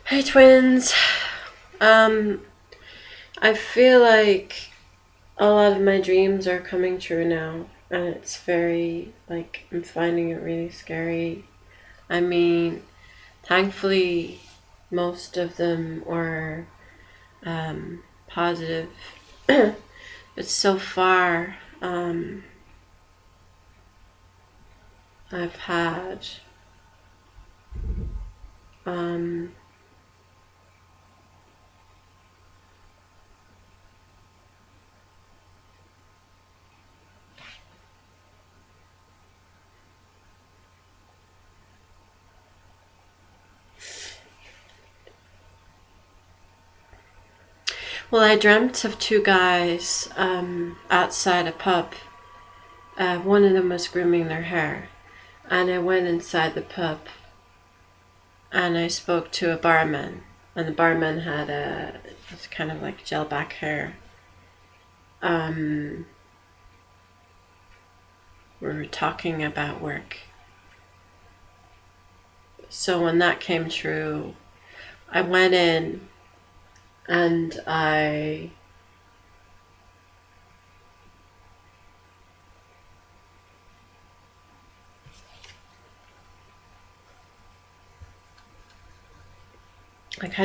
Hey twins. Um, I feel like a lot of my dreams are coming true now, and it's very, I'm finding it really scary. I mean, thankfully, most of them were positive, but so far, I've had um, well, I dreamt of two guys outside a pub. One of them was grooming their hair, and I went inside the pub and I spoke to a barman, and the barman had it's kind of like gel back hair. We were talking about work. So when that came true, I went in and I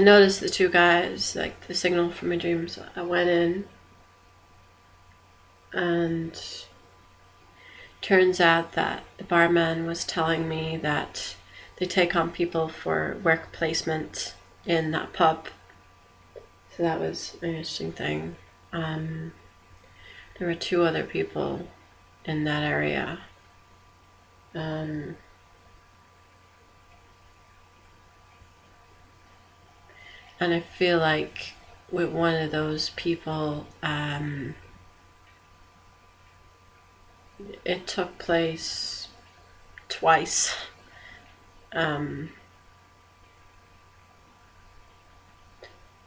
noticed the two guys, like the signal from my dreams. I went in, and turns out that the barman was telling me that they take on people for work placement in that pub. So that was an interesting thing. There were two other people in that area. And I feel like with one of those people, it took place twice. And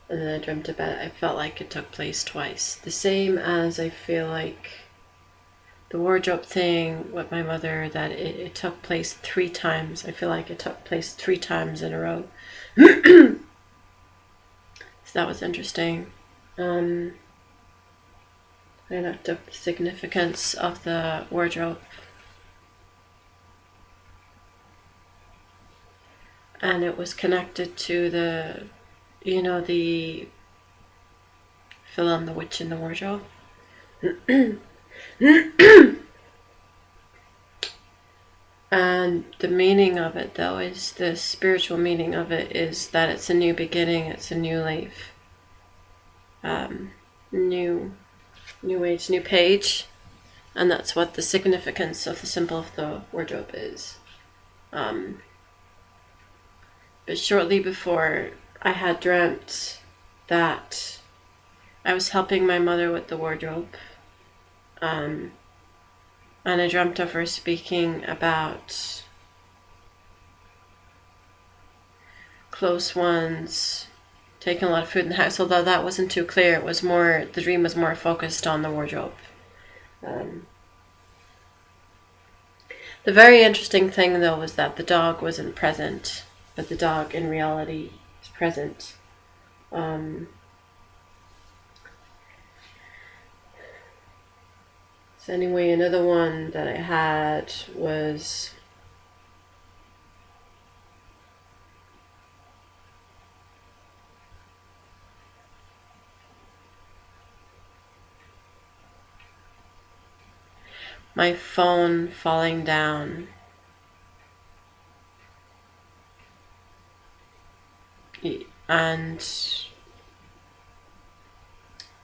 then I dreamt about it. I felt like it took place twice. The same as I feel like the wardrobe thing with my mother, that it took place 3 times. I feel like it took place 3 times in a row. So that was interesting. I looked up the significance of the wardrobe, and it was connected to the film The Witch in the Wardrobe. And the meaning of it, though, is the spiritual meaning of it is that it's a new beginning, it's a new life, new age, new page, and that's what the significance of the symbol of the wardrobe is. But shortly before, I had dreamt that I was helping my mother with the wardrobe, and I dreamt of her speaking about close ones taking a lot of food in the house, although that wasn't too clear. It was more, the dream was more focused on the wardrobe. The very interesting thing, though, was that the dog wasn't present, but the dog in reality is present. So anyway, another one that I had was my phone falling down. And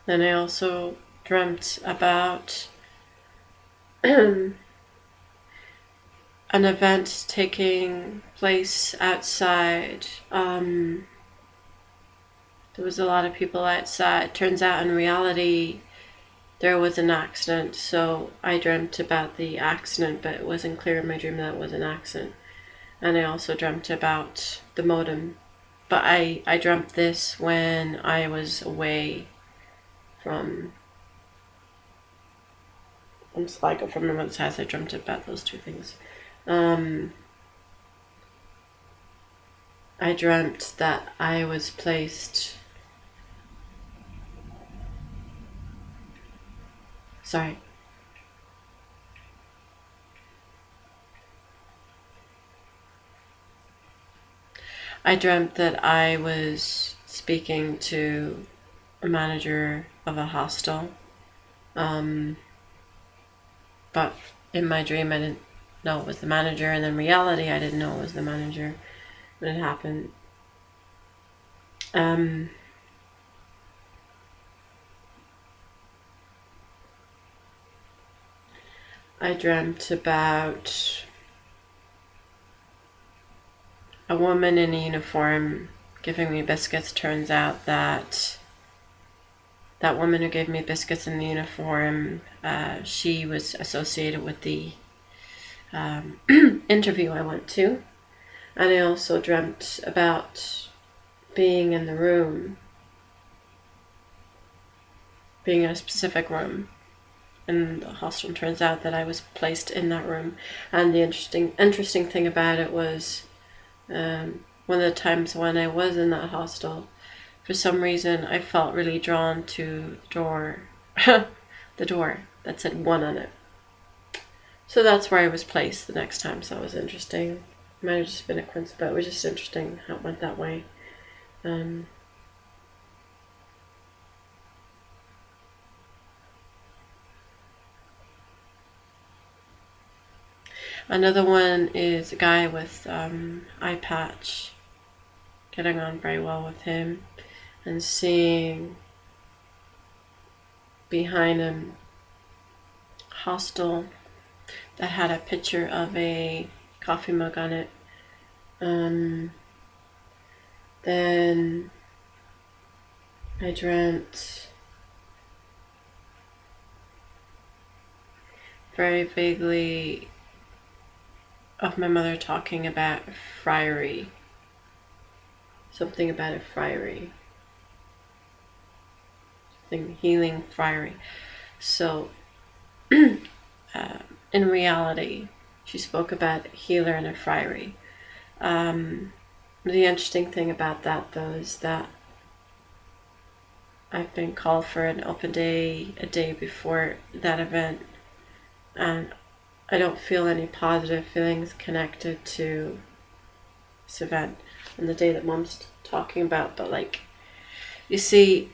then I also dreamt about an event taking place outside. There was a lot of people outside. Turns out in reality there was an accident, so I dreamt about the accident, but it wasn't clear in my dream that it was an accident. And I also dreamt about the modem. But I dreamt this when I was away from Sligo, from my mother's house. I dreamt about those two things. And I dreamt that I was placed... Sorry. I dreamt that I was speaking to a manager of a hostel. But in my dream, I didn't know it was the manager, and in reality, I didn't know it was the manager when it happened. I dreamt about a woman in a uniform giving me biscuits. Turns out that that woman who gave me biscuits in the uniform, she was associated with the interview I went to. And I also dreamt about being in the room, being in a specific room in the hostel. Turns out that I was placed in that room. And the interesting thing about it was one of the times when I was in that hostel, for some reason I felt really drawn to the door, the door that said 1 on it. So that's where I was placed the next time. So it was interesting. It might have just been a coincidence, but it was just interesting how it went that way. Another one is a guy with eye patch, getting on very well with him, and seeing behind him a hostel that had a picture of a coffee mug on it. Then I dreamt very vaguely of my mother talking about a friary. Something about a friary. Something healing friary. So, in reality, she spoke about a healer and a friary. The interesting thing about that, though, is that I've been called for an open day a day before that event, and I don't feel any positive feelings connected to this event and the day that Mom's talking about. But like, you see,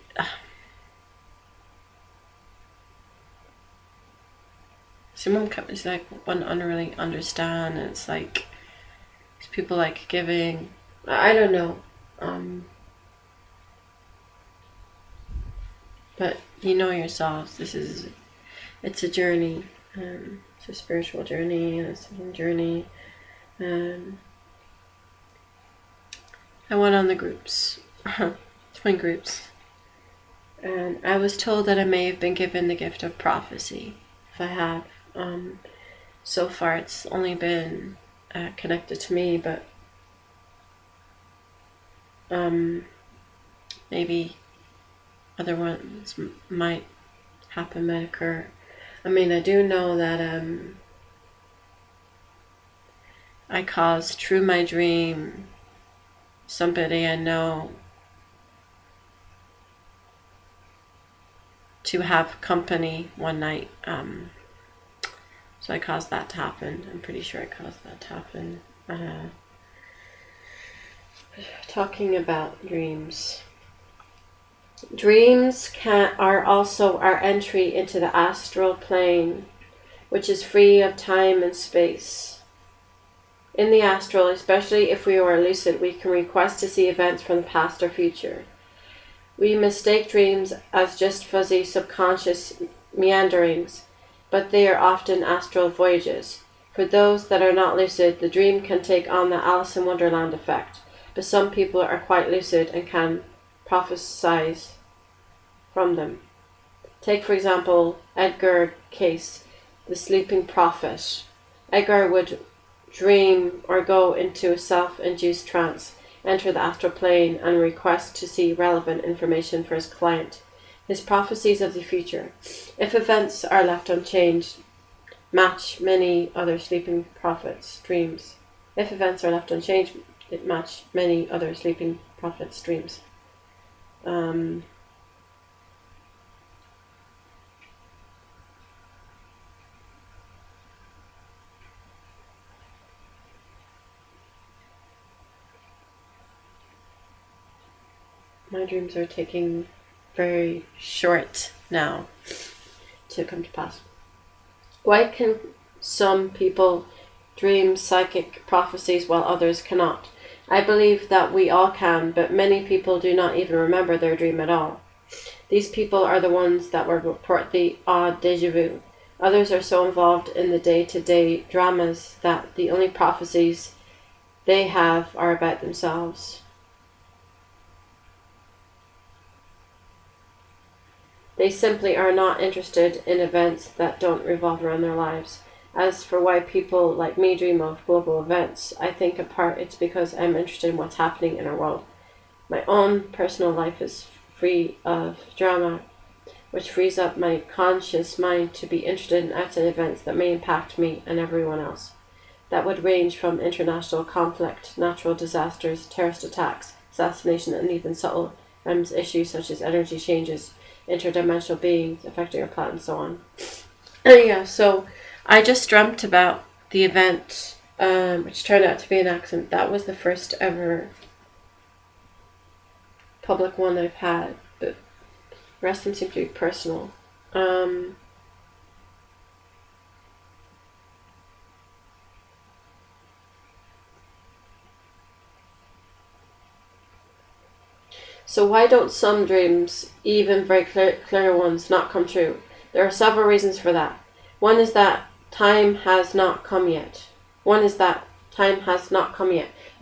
Mom is like one I don't really understand. And it's like people like giving. I don't know. But you know yourselves. It's a journey. It's a spiritual journey and a healing journey. I went on the groups, twin groups, and I was told that I may have been given the gift of prophecy. If I have, so far it's only been connected to me, but maybe other ones might occur. I mean, I do know that I caused, through my dream, somebody I know to have company one night. So I caused that to happen. I'm pretty sure I caused that to happen. Talking about dreams. Dreams are also our entry into the astral plane, which is free of time and space. In the astral, especially if we are lucid, we can request to see events from the past or future. We mistake dreams as just fuzzy subconscious meanderings, but they are often astral voyages. For those that are not lucid, the dream can take on the Alice in Wonderland effect, but some people are quite lucid and can prophesize from them. Take, for example, Edgar Cayce, the sleeping prophet. Edgar would dream or go into a self-induced trance, enter the astral plane, and request to see relevant information for his client. His prophecies of the future, if events are left unchanged, match many other sleeping prophets' dreams. If events are left unchanged, it matched many other sleeping prophets' dreams. My dreams are taking very short now to come to pass. Why can some people dream psychic prophecies while others cannot? I believe that we all can, but many people do not even remember their dream at all. These people are the ones that will report the odd déjà vu. Others are so involved in the day-to-day dramas that the only prophecies they have are about themselves. They simply are not interested in events that don't revolve around their lives. As for why people like me dream of global events, I think in part it's because I'm interested in what's happening in our world. My own personal life is free of drama, which frees up my conscious mind to be interested in outside events that may impact me and everyone else. That would range from international conflict, natural disasters, terrorist attacks, assassination, and even subtle issues such as energy changes, interdimensional beings affecting our planet, and so on. Yeah, so I just dreamt about the event, which turned out to be an accident. That was the first ever public one I've had, but the rest of them seem to be personal. So why don't some dreams, even very clear ones, not come true? There are several reasons for that. One is that time has not come yet. In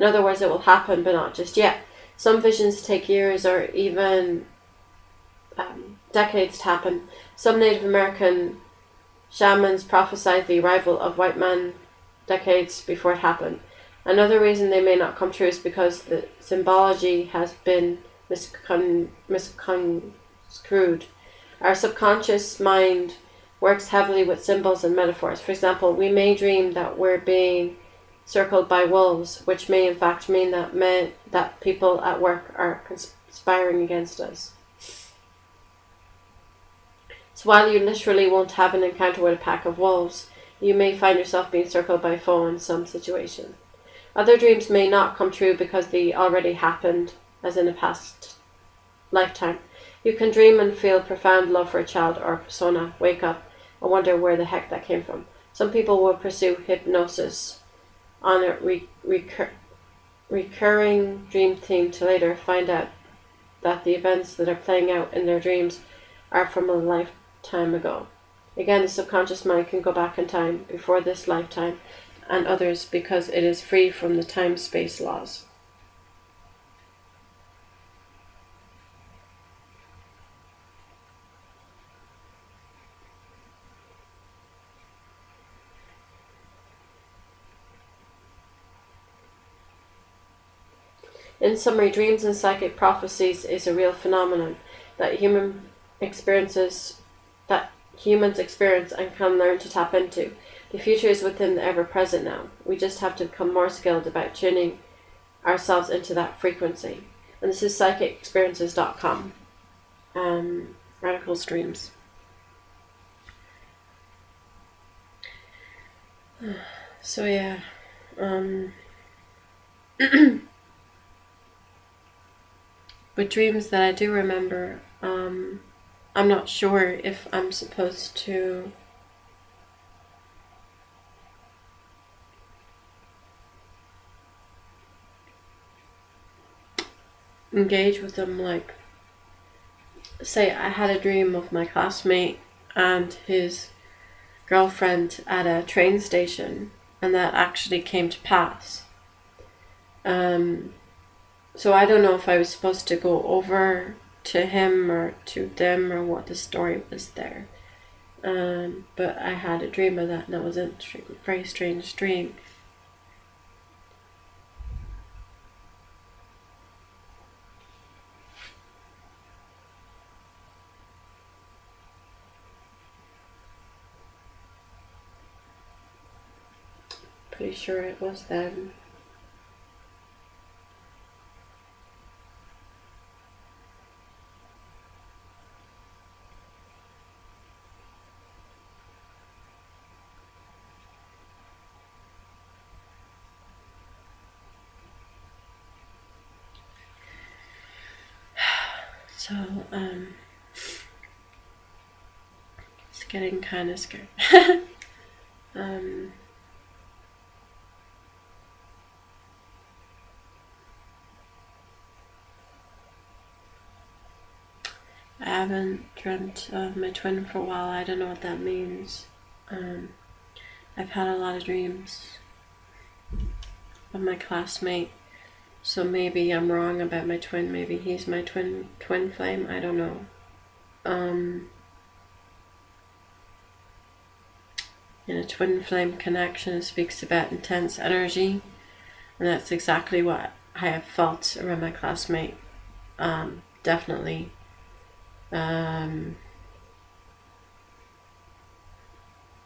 other words, it will happen, but not just yet. Some visions take years or even decades to happen. Some Native American shamans prophesied the arrival of white men decades before it happened. Another reason they may not come true is because the symbology has been misconstrued. Our subconscious mind works heavily with symbols and metaphors. For example, we may dream that we're being circled by wolves, which may in fact mean that people at work are conspiring against us. So while you literally won't have an encounter with a pack of wolves, you may find yourself being circled by a foe in some situation. Other dreams may not come true because they already happened, as in a past lifetime. You can dream and feel profound love for a child or a persona, wake up, and wonder where the heck that came from. Some people will pursue hypnosis on a recurring dream theme to later find out that the events that are playing out in their dreams are from a lifetime ago. Again, the subconscious mind can go back in time before this lifetime and others because it is free from the time-space laws. In summary, dreams and psychic prophecies is a real phenomenon that humans experience and can learn to tap into. The future is within the ever-present now. We just have to become more skilled about tuning ourselves into that frequency. And this is psychicexperiences.com. Radical streams. So yeah. With dreams that I do remember, I'm not sure if I'm supposed to engage with them. Like, say I had a dream of my classmate and his girlfriend at a train station, and that actually came to pass. So I don't know if I was supposed to go over to him or to them or what the story was there. But I had a dream of that, and that was a very strange dream. Pretty sure it was them. So, it's getting kind of scary. I haven't dreamt of my twin for a while. I don't know what that means. I've had a lot of dreams of my classmate, so maybe I'm wrong about my twin. Maybe he's my twin flame. I don't know. In a twin flame connection, it speaks about intense energy, and that's exactly what I have felt around my classmate. Definitely.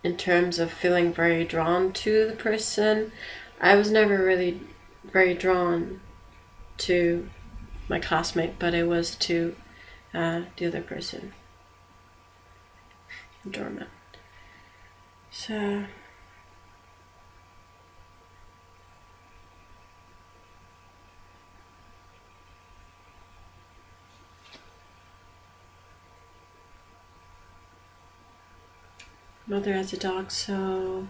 In terms of feeling very drawn to the person, I was never really very drawn to my classmate, but I was to the other person, doormat. So mother has a dog, so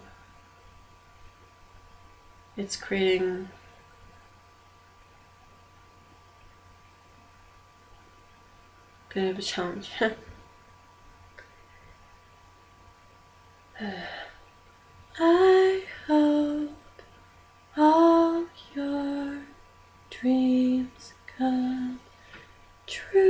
it's creating a bit of a challenge. I hope all your dreams come true.